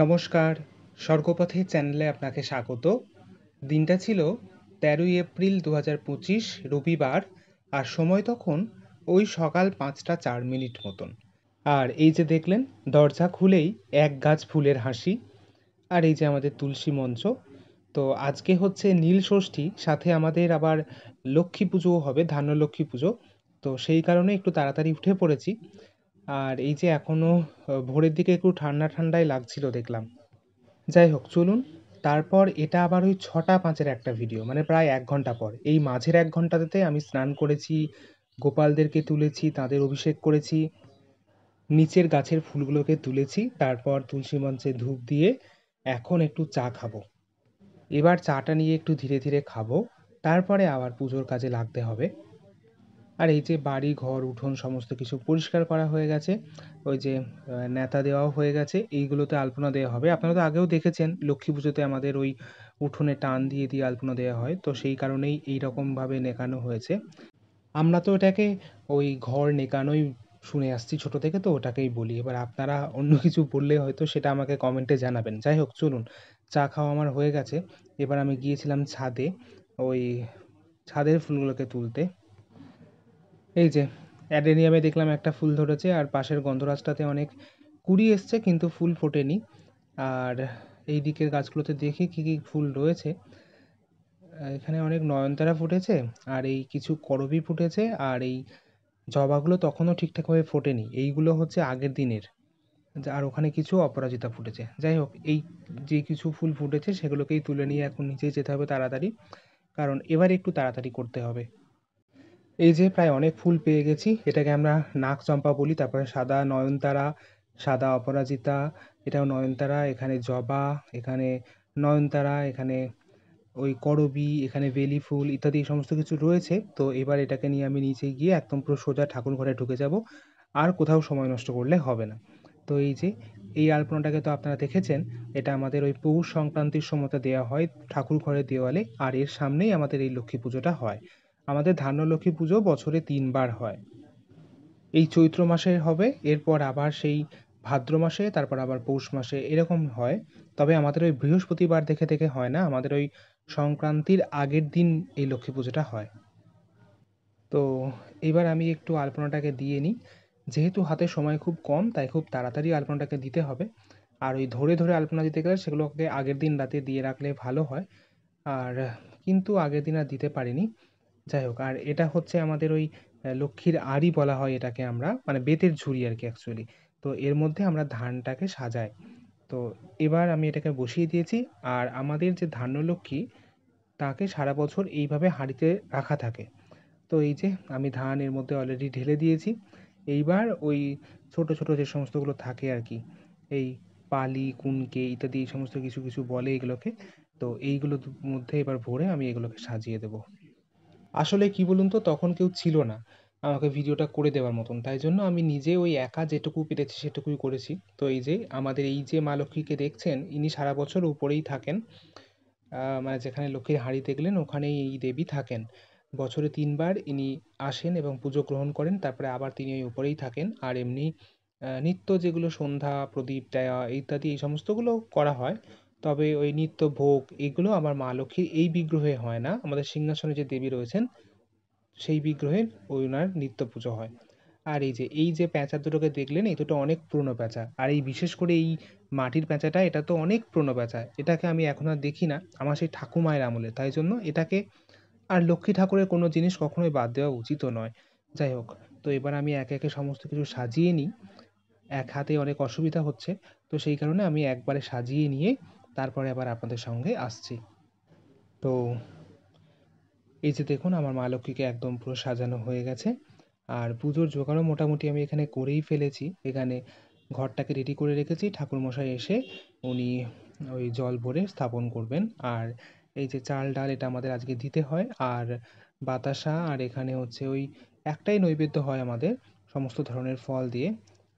নমস্কার, স্বর্গপথে চ্যানেলে আপনাকে স্বাগত। দিনটা ছিল ১৩ই এপ্রিল ২০২৫ রবিবার, আর সময় তখন ওই সকাল ৫টা ৪ মিনিট মতন। আর এই যে দেখলেন, দরজা খুলেই এক গাছ ফুলের হাসি। আর এই যে আমাদের তুলসী মঞ্চ। তো আজকে হচ্ছে নীল ষষ্ঠী, সাথে আমাদের আবার লক্ষ্মী পুজোও হবে, ধান্য লক্ষ্মী পুজো। তো সেই কারণে একটু তাড়াতাড়ি উঠে পড়েছি। আর এই যে এখনো ভোরের দিকে একটু ঠান্ডা ঠান্ডাই লাগছিল দেখলাম। যাই হোক, চলুন। তারপর এটা আবার ওই ৬টা ৫-এর একটা ভিডিও, মানে প্রায় ১ ঘন্টা পর। এই মাঝের ১ ঘন্টাতে আমি স্নান করেছি, গোপালদেরকে তুলেছি, তাদের অভিষেক করেছি, নিচের গাছের ফুলগুলোকে তুলেছি, তারপর তুলসী মঞ্চে ধূপ দিয়ে এখন একটু চা খাবো। এবার চাটা নিয়ে একটু ধীরে ধীরে খাবো, তারপরে আবার পুজোর কাজে লাগতে হবে। আর এই যে বাড়ি ঘর উঠোন সমস্ত কিছু পরিষ্কার করা হয়ে গেছে। ওই যে ন্যাতা দেওয়াও হয়ে গেছে, এইগুলোতে আলপনা দেওয়া হবে। আপনারা তো আগেও দেখেছেন লক্ষ্মী পুজোতে আমাদের ওই উঠোনে টান দিয়ে দিয়ে আলপনা দেওয়া হয়, তো সেই কারণেই এইরকমভাবে নেকানো হয়েছে। আমরা তো এটাকে ওই ঘর নেকানোই শুনে আসছি ছোট থেকে, তো ওটাকেই বলি। এবার আপনারা অন্য কিছু বললে হয়তো সেটা আমাকে কমেন্টে জানাবেন। যাই হোক, চলুন। চা খাওয়া আমার হয়ে গেছে। এবার আমি গিয়েছিলাম ছাদে, ওই ছাদের ফুলগুলোকে তুলতে। এই যে অ্যাডেনিয়ামে দেখলাম একটা ফুল ধরেছে, আর পাশের গন্ধরাজটাতে অনেক কুড়ি এসছে কিন্তু ফুল ফোটেনি। আর এই দিকের গাছগুলোতে দেখি কি কি ফুল রয়েছে। এখানে অনেক নয়নতারা ফুটেছে, আর এই কিছু করবী ফুটেছে, আর এই জবাগুলো তখনও ঠিকঠাকভাবে ফোটেনি, এইগুলো হচ্ছে আগের দিনের। আর ওখানে কিছু অপরাজিতা ফুটেছে। যাই হোক, এই যে কিছু ফুল ফুটেছে সেগুলোকেই তুলে নিয়ে এখন নিচেই যেতে হবে তাড়াতাড়ি, কারণ এবার একটু তাড়াতাড়ি করতে হবে। এই যে প্রায় অনেক ফুল পেয়ে গেছি, এটাকে আমরা নাক চম্পা বলি। তারপরে সাদা নয়নতারা, সাদা অপরাজিতা, এটাও নয়নতারা, এখানে জবা, এখানে নয়নতারা, এখানে ওই করবী, এখানে বেলি ফুল ইত্যাদি সমস্ত কিছু রয়েছে। তো এবার এটাকে নিয়ে আমি নিচে গিয়ে একদম পুরো সোজা ঠাকুর ঘরে ঢুকে যাব, আর কোথাও সময় নষ্ট করলে হবে না। তো এই যে এই আলপনাটাকে তো আপনারা দেখেছেন, এটা আমাদের ওই পৌষ সংক্রান্তির সময়তে দেওয়া হয় ঠাকুর ঘরের দেওয়ালে, আর এর সামনেই আমাদের এই লক্ষ্মী পুজোটা হয়। আমাদের ধান্য লক্ষ্মী পুজো বছরে ৩ বার হয়। এই চৈত্র মাসে হবে, এরপর আবার সেই ভাদ্র মাসে, তারপর আবার পৌষ মাসে, এরকম হয়। তবে আমাদের ওই বৃহস্পতিবার দেখে দেখে হয় না, আমাদের ওই সংক্রান্তির আগের দিন এই লক্ষ্মী পুজোটা হয়। তো এবার আমি একটু আলপনাটাকে দিয়ে নিই। যেহেতু হাতে সময় খুব কম, তাই খুব তাড়াতাড়ি আলপনাটাকে দিতে হবে। আর ওই ধরে ধরে আলপনা দিতে গেলে সেগুলোকে আগের দিন রাতে দিয়ে রাখলে ভালো হয়। আর কিন্তু আগের দিন আর দিতে পারিনি। যাই হোক, আর এটা হচ্ছে আমাদের ওই লক্ষ্মীর আড়ি বলা হয় এটাকে আমরা, মানে বেতের ঝুড়ি আর কি অ্যাকচুয়ালি। তো এর মধ্যে আমরা ধানটাকে সাজাই। তো এবার আমি এটাকে বসিয়ে দিয়েছি। আর আমাদের যে ধান্যলক্ষ্মী, তাকে সারা বছর এইভাবে হাঁড়িতে রাখা থাকে। তো এই যে আমি ধান এর মধ্যে অলরেডি ঢেলে দিয়েছি। এইবার ওই ছোট ছোট যে সমস্তগুলো থাকে আর কি, এই পালি, কুনকে ইত্যাদি এই সমস্ত কিছু কিছু বলে এগুলোকে। তো এইগুলোর মধ্যে এবার ভরে আমি এগুলোকে সাজিয়ে দেবো। আসলে কি বলুন তো, তখন কেউ ছিল না আমাকে ভিডিওটা করে দেওয়ার মতন। তাই জন্য আমি নিজে ওই একা যেটুকু পেরেছি সেটুকুই করেছি। তো এই যে আমাদের এই যে মা লক্ষ্মীকে দেখছেন, ইনি সারা বছর উপরেই থাকেন। মানে যেখানে লক্ষ্মীর হাঁড়ি দেখলেন ওখানেই এই দেবী থাকেন। বছরে ৩ বার ইনি আসেন এবং পুজো গ্রহণ করেন, তারপরে আবার তিনি ওই উপরেই থাকেন। আর এমনি নিত্য যেগুলো সন্ধ্যা প্রদীপ দেওয়া ইত্যাদি এই সমস্তগুলো করা হয়। তবে ওই নিত্য ভোগ এগুলো আমার মা লক্ষ্মীর এই বিগ্রহে হয় না, আমাদের সিংহাসনে যে দেবী রয়েছেন সেই বিগ্রহের ওই ওনার নিত্য পুজো হয়। আর এই যে প্যাঁচা দুটোকে দেখলেন, এই দুটো অনেক পুরনো প্যাঁচা। আর এই বিশেষ করে এই মাটির প্যাঁচাটা, এটা তো অনেক পুরনো প্যাঁচা। এটাকে আমি এখন আর দেখি না, আমার সেই ঠাকুমায়ের আমলে। তাই জন্য এটাকে, আর লক্ষ্মী ঠাকুরের কোনো জিনিস কখনোই বাদ দেওয়া উচিতও নয়। যাই হোক, তো এবার আমি একে একে সমস্ত কিছু সাজিয়ে নিই। এক হাতে অনেক অসুবিধা হচ্ছে, তো সেই কারণে আমি একবারে সাজিয়ে নিয়ে তারপরে আবার আপনাদের সঙ্গে আসছি। তো এই যে দেখুন, আমার মা লক্ষ্মীকে একদম পুরো সাজানো হয়ে গেছে। আর পুজোর জোগাড়ও মোটামুটি আমি এখানে করেই ফেলেছি। এখানে ঘরটাকে রেডি করে রেখেছি, ঠাকুরমশাই এসে উনি ওই জল ভরে স্থাপন করবেন। আর এই যে চাল ডাল, এটা আমাদের আজকে দিতে হয়। আর বাতাসা, আর এখানে হচ্ছে ওই একটাই নৈবেদ্য হয় আমাদের, সমস্ত ধরনের ফল দিয়ে।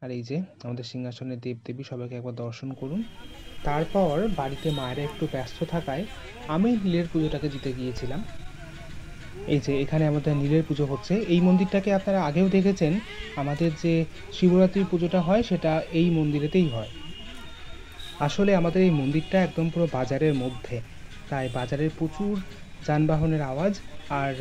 আর এই যে আমাদের সিংহাসনের দেবদেবী, সবাইকে একবার দর্শন করুন। তারপর বাড়িতে মায়েরা একটু ব্যস্ত থাকায় আমি নীলের পুজোটাকে দিতে গিয়েছিলাম। এই যে এখানে আমাদের নীলের পুজো হচ্ছে। এই মন্দিরটাকে আপনারা আগেও দেখেছেন, আমাদের যে শিবরাত্রির পুজোটা হয় সেটা এই মন্দিরেতেই হয়। আসলে আমাদের এই মন্দিরটা একদম পুরো বাজারের মধ্যে, তাই বাজারের প্রচুর যানবাহনের আওয়াজ আর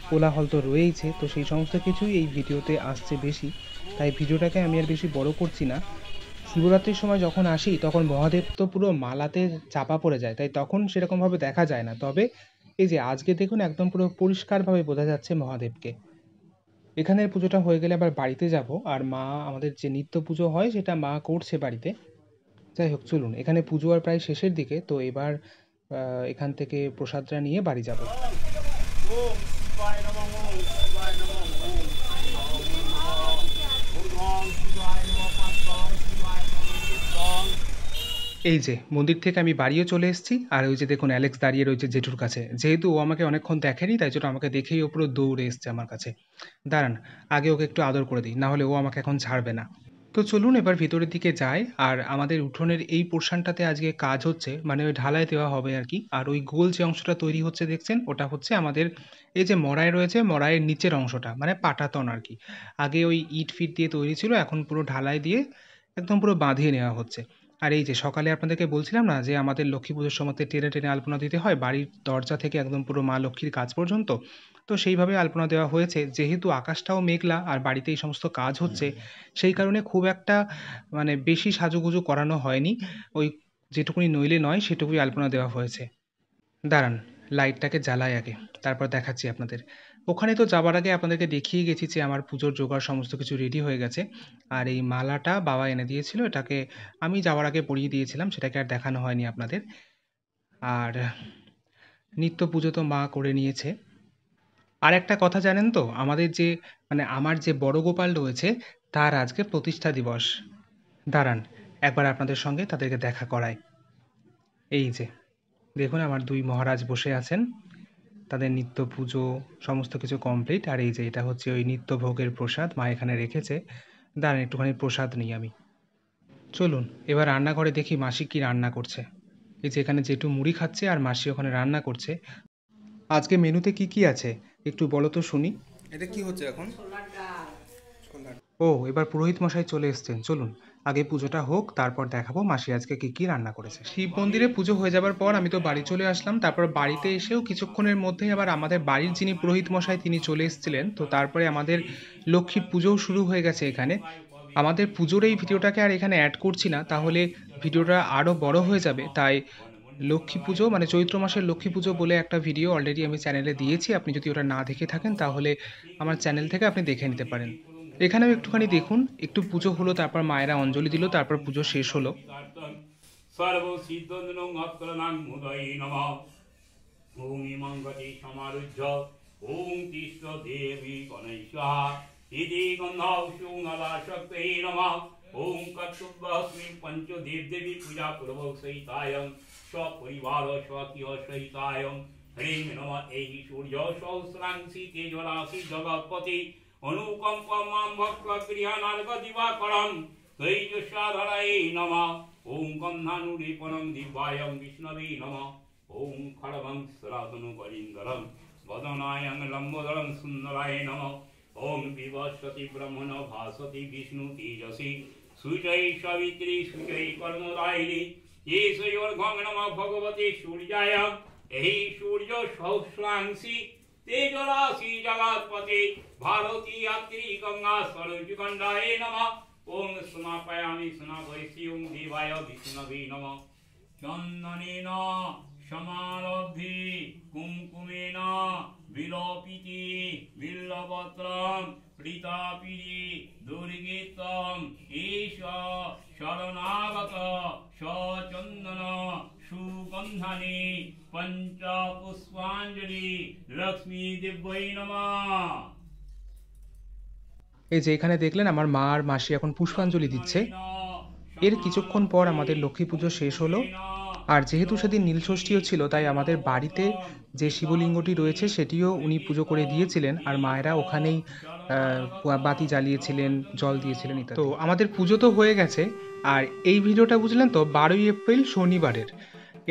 কোলাহল তো রয়েইছে, তো সেই সমস্ত কিছুই এই ভিডিওতে আসছে বেশি, তাই ভিডিওটাকে আমি আর বেশি বড় করছি না। শিবরাত্রির সময় যখন আসি তখন মহাদেব তো পুরো মালাতে চাপা পড়ে যায়, তাই তখন সেরকমভাবে দেখা যায় না। তবে এই যে আজকে দেখুন একদম পুরো পরিষ্কারভাবে বোঝা যাচ্ছে মহাদেবকে। এখানের পুজোটা হয়ে গেলে আবার বাড়িতে যাব, আর মা আমাদের যে নিত্য পুজো হয় সেটা মা করছে বাড়িতে। যাই হোক, চলুন, এখানে পুজো আর প্রায় শেষের দিকে, তো এবার এখান থেকে প্রসাদটা নিয়ে বাড়ি যাব। এই যে মন্দির থেকে আমি বাড়িও চলে এসেছি, আর ওই যে দেখুন অ্যালেক্স দাঁড়িয়ে রয়েছে জেঠুর কাছে। যেহেতু ও আমাকে অনেকক্ষণ দেখেনি, তাই জন্য আমাকে দেখেই ও পুরো দৌড়ে এসছে আমার কাছে। দাঁড়ান, আগে ওকে একটু আদর করে দিই, না হলে ও আমাকে এখন ছাড়বে না। তো চলুন এবার ভিতরের দিকে যাই। আর আমাদের উঠোনের এই পোর্শনটাতে আজকে কাজ হচ্ছে, মানে ওই ঢালাই দেওয়া হবে আর কি। আর ওই গোল যে অংশটা তৈরি হচ্ছে দেখছেন, ওটা হচ্ছে আমাদের এই যে মড়াই রয়েছে, মড়াইয়ের নিচের অংশটা, মানে পাটাতন আর কি। আগে ওই ইট ফিট দিয়ে তৈরি ছিল, এখন পুরো ঢালাই দিয়ে একদম পুরো বাঁধিয়ে নেওয়া হচ্ছে। আর এই যে সকালে আপনাদেরকে বলছিলাম না যে আমাদের লক্ষ্মী পুজোর সময়তে টেনে টেনে আলপনা দিতে হয় বাড়ির দরজা থেকে একদম পুরো মা লক্ষ্মীর কাজ পর্যন্ত। তো সেইভাবে আলপনা দেওয়া হয়েছে। যেহেতু আকাশটাও মেঘলা আর বাড়িতে এই সমস্ত কাজ হচ্ছে, সেই কারণে খুব একটা মানে বেশি সাজুগুজু করানো হয়নি। ওই যেটুকুনি নইলে নয় সেটুকুই আলপনা দেওয়া হয়েছে। দাঁড়ান, লাইটটাকে জ্বালাই আগে, তারপর দেখাচ্ছি আপনাদের। ওখানে তো যাবার আগে আপনাদেরকে দেখিয়ে গেছি যে আমার পুজোর জোগাড় সমস্ত কিছু রেডি হয়ে গেছে। আর এই মালাটা বাবা এনে দিয়েছিল, এটাকে আমি যাওয়ার আগে পরিয়ে দিয়েছিলাম, সেটাকে আর দেখানো হয়নি আপনাদের। আর নিত্য পুজো তো মা করে নিয়েছে। আর একটা কথা জানেন তো, আমাদের যে মানে আমার যে বড় গোপাল রয়েছে, তার আজকে প্রতিষ্ঠা দিবস। দাঁড়ান, একবার আপনাদের সঙ্গে তাদেরকে দেখা করাই। এই যে দেখুন আমার দুই মহারাজ বসে আছেন, তাদের নিত্য পুজো সমস্ত কিছু কমপ্লিট। আর এই যে এটা হচ্ছে ওই নিত্য ভোগের প্রসাদ মা এখানে রেখেছে। দাঁড়ান একটুখানি প্রসাদ নিই আমি। চলুন এবার রান্নাঘরে দেখি মাসি কি রান্না করছে। এই যে এখানে জেঠু মুড়ি খাচ্ছে আর মাসি ওখানে রান্না করছে। আজকে মেনুতে কি কি আছে একটু বলো তো শুনি। এটা কি হচ্ছে এখন? ও, এবার পুরোহিত মশাই চলে এসেছেন, চলুন আগে পুজোটা হোক, তারপর দেখাবো মাসি আজকে কি কি রান্না করেছে। শিব মন্দিরে পুজো হয়ে যাবার পর আমি তো বাড়ি চলে আসলাম। তারপর বাড়িতে এসেও কিছুক্ষণের মধ্যেই আবার আমাদের বাড়ির যিনি পুরোহিত মশাই তিনি চলে এসেছিলেন। তো তারপরে আমাদের লক্ষ্মী পুজোও শুরু হয়ে গেছে এখানে। আমাদের পুজোর এই ভিডিওটাকে আর এখানে অ্যাড করছি না, তাহলে ভিডিওটা আরও বড় হয়ে যাবে। তাই লক্ষ্মী পুজো মানে চৈত্র মাসের লক্ষ্মী পুজো বলে একটা ভিডিও অলরেডি আমি চ্যানেলে দিয়েছি। আপনি যদি ওটা না দেখে থাকেন তাহলে আমার চ্যানেল থেকে আপনি দেখে নিতে পারেন। এখানেও একটুখানি দেখুন, একটু পুজো হলো, তারপর মায়েরা অঞ্জলি দিল, তারপর পুজো শেষ হলো। ওম ইমং গতি সমারুহ্য ওম তিষ্ঠ দেবী গণেশা ইতি গন্ধাউষুঙলা শক্তি নমঃ ওম কর্তব্যস্মি পঞ্চ দেবদেবী পূজা পূর্বক সহিতায়ং সপরিবার স্বকীয় সহিতায়ং হ্রিং নমঃ এই সূর্য সহস্রাংশি তেজরাশি জগৎপতি অনুকম্পা মাম ভক্ত গৃহানার্গ দিবাকরম তৈজস্বাধরায় নমঃ ওম গন্ধানুরিপনং দিব্যায়ং বিষ্ণবে নমঃ ওম খড়বং সরাতনু গলিন্দরম বদনায়ং লম্বোদরম সুন্দরায় নমঃ ওম বিবস্বতি ব্রহ্মণ ভাসতি বিষ্ণু তেজসি সুজয় সাবিত্রী সুজয় কর্মদায়িনী येषयोर्घं नमः भगवते सूर्याय एहि सूर्य सहस्रांशि तेजराशि जगत्पते भारती यात्री गंगा सरोज गंडाय नमः ओम स्नापयामि स्नापयसि ओम देवाय विष्णवे नमः चंदनेन समारब्धि कुंकुमेन विलोपिति बिल्लपत्रं प्रीतापिरी दुर्गीतम ईश शरणागत सचंदन सुगंधनि पंचपुष्पांजलि लक्ष्मी दिव्यै नमः। এই যে এখানে দেখলেন আমার মা আর মাসি এখন পুষ্পাঞ্জলি দিচ্ছে। এর কিছুক্ষণ পর আমাদের লক্ষ্মী পুজো শেষ হলো। আর যেহেতু সেদিন নীলষষ্ঠীও ছিল, তাই আমাদের বাড়িতে যে শিবলিঙ্গটি রয়েছে সেটিও উনি পুজো করে দিয়েছিলেন, আর মায়েরা ওখানেই বাতি জ্বালিয়েছিলেন, জল দিয়েছিলেন ইত্যাদি। তো আমাদের পুজো তো হয়ে গেছে। আর এই ভিডিওটা বুঝলেন তো 12ই এপ্রিল শনিবারের।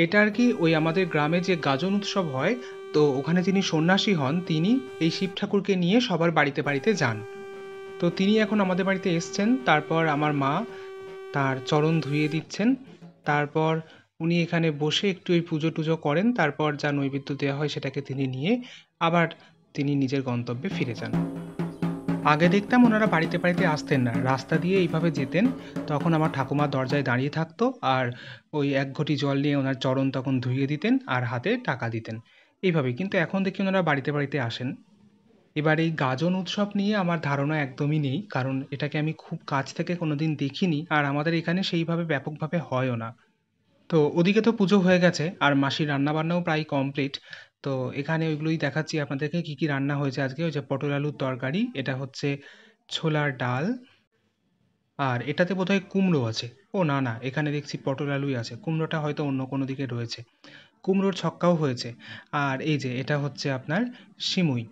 এটা আর কি ওই আমাদের গ্রামে যে গাজন উৎসব হয়, তো ওখানে যিনি সন্ন্যাসী হন তিনি এই শিব ঠাকুরকে নিয়ে সবার বাড়িতে বাড়িতে যান। তো তিনি এখন আমাদের বাড়িতে এসছেন। তারপর আমার মা তার চরণ ধুইয়ে দিচ্ছেন। তারপর উনি এখানে বসে একটু এই পুজো টুজো করেন, তারপর যা নৈবেদ্য দেওয়া হয় সেটাকে তিনি নিয়ে আবার তিনি নিজের গন্তব্যে ফিরে যান। আগে দেখতাম ওনারা বাড়িতে বাড়িতে আসতেন না, রাস্তা দিয়ে এইভাবে যেতেন। তখন আমার ঠাকুমা দরজায় দাঁড়িয়ে থাকতো আর ওই এক ঘটি জল নিয়ে ওনার চরণ তখন ধুইয়ে দিতেন আর হাতে টাকা দিতেন এইভাবেই। কিন্তু এখন দেখি ওনারা বাড়িতে বাড়িতে আসেন। এবার এই গাজন উৎসব নিয়ে আমার ধারণা একদমই নেই, কারণ এটাকে আমি খুব কাছ থেকে কোনোদিন দেখিনি আর আমাদের এখানে সেইভাবে ব্যাপকভাবে হয়ও না। তো ওদিকে তো পুজো হয়ে গেছে আর মাসির রান্নাবান্নাও প্রায় কমপ্লিট। তো এখানে ওইগুলোই দেখাচ্ছি আপনাদেরকে কি কি রান্না হয়েছে আজকে। ওই যে পটল আলুর তরকারি, এটা হচ্ছে ছোলার ডাল, আর এটাতে বোধহয় কুমড়ো আছে। ও না না, এখানে দেখছি পটল আলুই আছে, কুমড়োটা হয়তো অন্য কোনো দিকে রয়েছে। কুমড়োর ছক্কাও হয়েছে। আর এই যে এটা হচ্ছে আপনার সিমুই,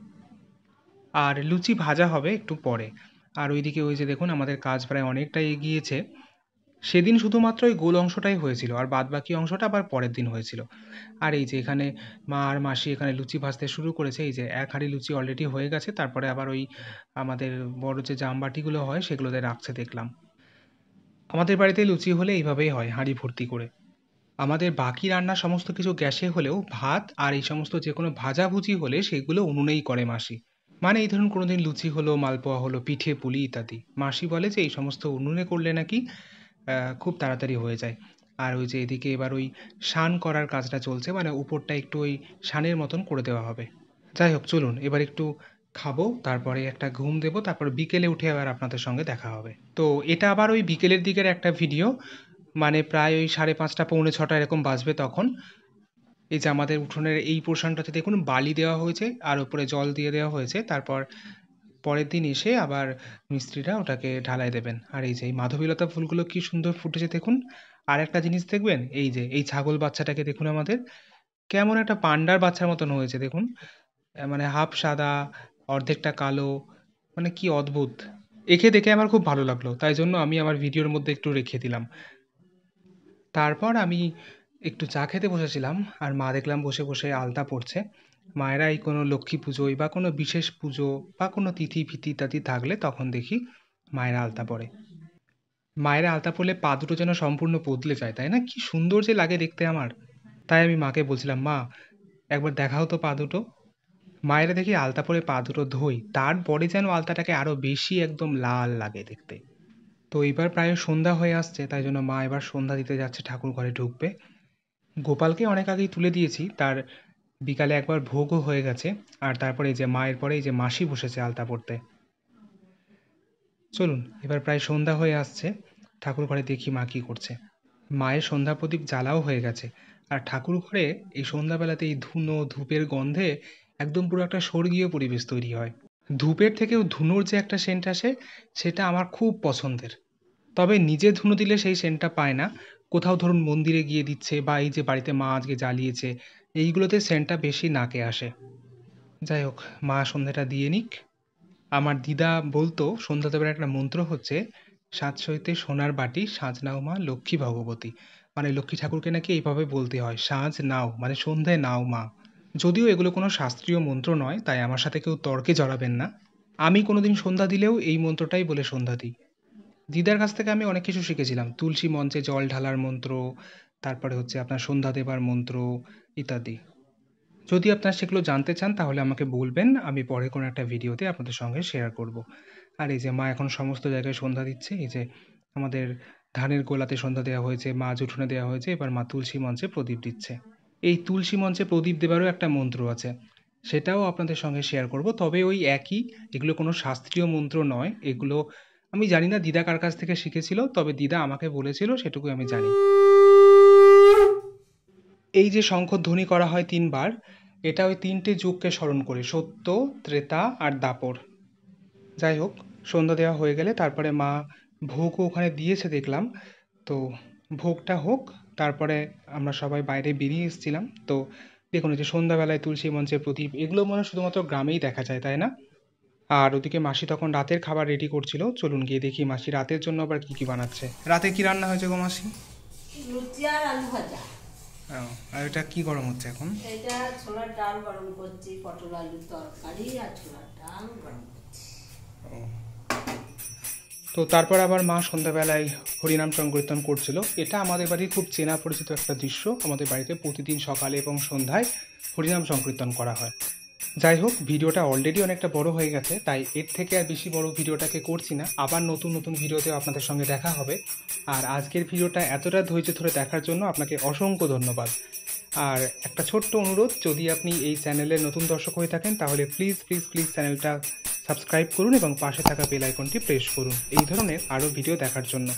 আর লুচি ভাজা হবে একটু পরে। আর ওইদিকে ওই যে দেখুন আমাদের কাজ প্রায় অনেকটাই এগিয়েছে। সেদিন শুধুমাত্র ওই গোল অংশটাই হয়েছিল আর বাদ বাকি অংশটা আবার পরের দিন হয়েছিল। আর এই যে এখানে মা আর মাসি এখানে লুচি ভাজতে শুরু করেছে। এই যে এক হাঁড়ি লুচি অলরেডি হয়ে গেছে, তারপরে আবার ওই আমাদের বড় যে জামবাটিগুলো হয় সেগুলোতে রাখছে দেখলাম। আমাদের বাড়িতে লুচি হলে এইভাবেই হয়, হাঁড়ি ভর্তি করে। আমাদের বাকি রান্না সমস্ত কিছু গ্যাসে হলেও ভাত আর এই সমস্ত যে কোনো ভাজাভুজি হলে সেগুলো উনুনেই করে মাসি। মানে এই ধরুন কোনোদিন লুচি হলো, মালপোয়া হলো, পিঠে পুলি ইত্যাদি, মাসি বলে যে এই সমস্ত উনুনে করলে নাকি খুব তাড়াতাড়ি হয়ে যায়। আর ওই যে এদিকে এবার ওই শান করার কাজটা চলছে, মানে উপরটা একটু ওই শানের মতন করে দেওয়া হবে। যাই হোক, চলুন এবার একটু খাবো, তারপরে একটা ঘুম দেবো, তারপর বিকেলে উঠে আবার আপনাদের সঙ্গে দেখা হবে। তো এটা আবার ওই বিকেলের দিকের একটা ভিডিও, মানে প্রায় ওই 5:30 পৌনে 6টা এরকম বাজবে তখন। এই যে আমাদের উঠোনের এই পোর্শনটাতে দেখুন বালি দেওয়া হয়েছে আর উপরে জল দিয়ে দেওয়া হয়েছে। তারপর পরের দিন এসে আবার মিস্ত্রিরা ওটাকে ঢালাই দেবেন। আর এই যে এই মাধবীলতা ফুলগুলো কি সুন্দর ফুটেছে দেখুন। আর একটা জিনিস দেখবেন, এই যে এই ছাগল বাচ্চাটাকে দেখুন আমাদের, কেমন একটা পান্ডার বাচ্চার মতন হয়েছে দেখুন। মানে হাফ সাদা, অর্ধেকটা কালো, মানে কি অদ্ভুত। একে দেখে আমার খুব ভালো লাগলো, তাই জন্য আমি আমার ভিডিওর মধ্যে একটু রেখে দিলাম। তারপর আমি একটু চা খেতে বসেছিলাম আর মা দেখলাম বসে বসে আলতা পড়ছে। মায়েরা এই কোনো লক্ষ্মী পুজোয় বা কোনো বিশেষ পুজো বা কোনো তিথি ফিতি ইত্যাদি থাকলে তখন দেখি মায়েরা আলতা পড়ে। মায়েরা আলতা পরলে পা দুটো যেন সম্পূর্ণ বদলে যায়, তাই না? কি সুন্দর যে লাগে দেখতে আমার। তাই আমি মাকে বলছিলাম, মা একবার দেখাও তো পা দুটো। মায়েরা দেখি আলতা পরে পা দুটো ধোয়, তারপরে যেন আলতাটাকে আরো বেশি একদম লাল লাগে দেখতে। তো এবার প্রায় সন্ধ্যা হয়ে আসছে, তাই জন্য মা এবার সন্ধ্যা দিতে যাচ্ছে, ঠাকুর ঘরে ঢুকবে। গোপালকে অনেক আগেই তুলে দিয়েছি, তার বিকালে একবার ভোগও হয়ে গেছে। আর তারপরে এই যে মায়ের পরে এই যে মাসি বসেছে আলতা পড়তে। চলুন এবার প্রায় সন্ধ্যা হয়ে আসছে, ঠাকুর ঘরে দেখি মা কি করছে। মায়ের সন্ধ্যা প্রদীপ জ্বালাও হয়ে গেছে। আর ঠাকুর ঘরে এই সন্ধ্যাবেলাতে এই ধুনো ধূপের গন্ধে একদম পুরো একটা স্বর্গীয় পরিবেশ তৈরি হয়। ধূপের থেকেও ধুনোর যে একটা সেন্ট আসে, সেটা আমার খুব পছন্দের। তবে নিজে ধুনো দিলে সেই সেন্টটা পায় না। কোথাও ধরুন মন্দিরে গিয়ে দিচ্ছে বা এই যে বাড়িতে মা আজকে জ্বালিয়েছে, এইগুলোতে সেন্টটা বেশি নাকে আসে। যাই হোক, মা সন্ধ্যাটা দিয়ে নিক। আমার দিদা বলতো সন্ধ্যা দেবার একটা মন্ত্র হচ্ছে, সাত সইতে সোনার বাটি সাজ নাও মা লক্ষ্মী ভগবতী। মানে লক্ষ্মী ঠাকুরকে নাকি এইভাবে বলতে হয়, সাজ নাও মানে সন্ধ্যায় নাও মা। যদিও এগুলো কোনো শাস্ত্রীয় মন্ত্র নয়, তাই আমার সাথে কেউ তর্কে জড়াবেন না। আমি কোনোদিন সন্ধ্যা দিলেও এই মন্ত্রটাই বলে সন্ধ্যা দিই। দিদার কাছ থেকে আমি অনেক কিছু শিখেছিলাম, তুলসী মঞ্চে জল ঢালার মন্ত্র, তারপরে হচ্ছে আপনার সন্ধ্যা দেবার মন্ত্র ইত্যাদি। যদি আপনারা সেগুলো জানতে চান তাহলে আমাকে বলবেন, আমি পরে কোনো একটা ভিডিওতে আপনাদের সঙ্গে শেয়ার করব। আর এই যে মা এখন সমস্ত জায়গায় সন্ধ্যা দিচ্ছে। এই যে আমাদের ধানের গোলাতে সন্ধ্যা দেওয়া হয়েছে, মাঝ উঠোনে দেওয়া হয়েছে, এবার মা তুলসী মঞ্চে প্রদীপ দিচ্ছে। এই তুলসী মঞ্চে প্রদীপ দেবারও একটা মন্ত্র আছে, সেটাও আপনাদের সঙ্গে শেয়ার করব। তবে ওই একই, এগুলো কোনো শাস্ত্রীয় মন্ত্র নয়। এগুলো আমি জানি না দিদা কার কাছ থেকে শিখেছিল, তবে দিদা আমাকে বলেছিল সেটুকুই আমি জানি। এই যে শঙ্খধ্বনি করা হয় 3 বার, এটা ওই 3টে যুগকে স্মরণ করে, সত্য, ত্রেতা আর দাপর। যাই হোক, সন্ধ্যা দেওয়া হয়ে গেলে তারপরে মা ভোগও ওখানে দিয়েছে দেখলাম। তো ভোগটা হোক, তারপরে আমরা সবাই বাইরে বেরিয়ে এসেছিলাম। তো দেখুন এই যে সন্ধ্যাবেলায় তুলসী মঞ্চে প্রদীপ, এগুলো মনে হয় শুধুমাত্র গ্রামেই দেখা যায়, তাই না? আর ওদিকে মাসি তখন রাতের খাবার রেডি করছিল। চলুন গিয়ে দেখি মাসি রাতের জন্য আবার কি কি বানাচ্ছে। রাতে কি রান্না হয়েছে গো মাসি? লুচি আর আলু ভাজা। ও, আর এটা কি গরম হচ্ছে এখন? এটা ছোলার ডাল গরম করছি, পটল আলুর তরকারি আর ছোলার ডাল গরম করছি। ও, তো তারপর আবার মা সন্ধ্যাবেলায় হরিনাম সংকীর্তন করছিল। এটা আমাদের বাড়ির খুব চেনা পরিচিত একটা দৃশ্য। আমাদের বাড়িতে প্রতিদিন সকালে এবং সন্ধ্যায় হরিনাম সংকীর্তন করা হয়। যাই হোক, ভিডিওটা অলরেডি অনেকটা বড় হয়ে গেছে, তাই এর থেকে আর বেশি বড় ভিডিওটাকে করছি না। আবার নতুন নতুন ভিডিওতেও আপনাদের সঙ্গে দেখা হবে। আর আজকের ভিডিওটা এতটা ধৈর্য ধরে দেখার জন্য আপনাকে অসংখ্য ধন্যবাদ। আর একটা ছোট্ট অনুরোধ, যদি আপনি এই চ্যানেলের নতুন দর্শক হয়ে থাকেন তাহলে প্লিজ প্লিজ প্লিজ চ্যানেলটা সাবস্ক্রাইব করুন এবং পাশে থাকা বেল আইকনটি প্রেস করুন এই ধরনের আরও ভিডিও দেখার জন্য।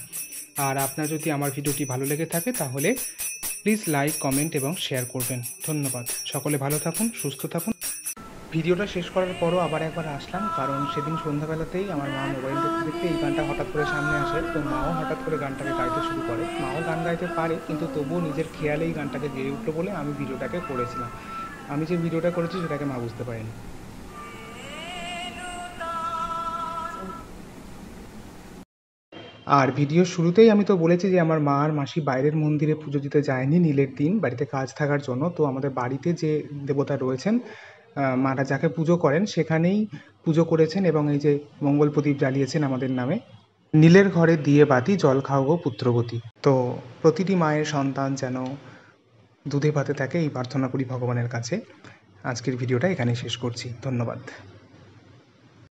আর আপনার যদি আমার ভিডিওটি ভালো লেগে থাকে তাহলে প্লিজ লাইক, কমেন্ট এবং শেয়ার করবেন। ধন্যবাদ। সকলে ভালো থাকুন, সুস্থ থাকুন। ভিডিওটা শেষ করার পরও আবার একবার আসলাম, কারণ সেদিন সন্ধ্যাবেলাতেই আমার মা মোবাইল দেখতে দেখতে এই গানটা হঠাৎ করে সামনে আসে। তো মাও হঠাৎ করে গানটাকে গাইতে শুরু করে। মাও গান গাইতে পারে, কিন্তু তবুও নিজের খেয়ালে এই গানটাকে গেয়ে উঠলো বলে আমি ভিডিওটাকে করেছিলাম। আমি যে ভিডিওটা করেছি সেটাকে মা বুঝতে পারেনি। আর ভিডিওর শুরুতেই আমি তো বলেছি যে আমার মা আর মাসি বাইরের মন্দিরে পুজো দিতে যায়নি নীলের দিন, বাড়িতে কাজ থাকার জন্য। তো আমাদের বাড়িতে যে দেবতা রয়েছেন, মারা যাকে পুজো করেন, সেখানেই পুজো করেছেন এবং এই যে মঙ্গল প্রদীপ জ্বালিয়েছেন আমাদের নামে। নীলের ঘরে দিয়ে বাতি, জল খাও গো পুত্রবতী। তো প্রতিটি মায়ের সন্তান যেন দুধে ভাতে থাকে, এই প্রার্থনা করি ভগবানের কাছে। আজকের ভিডিওটা এখানেই শেষ করছি। ধন্যবাদ।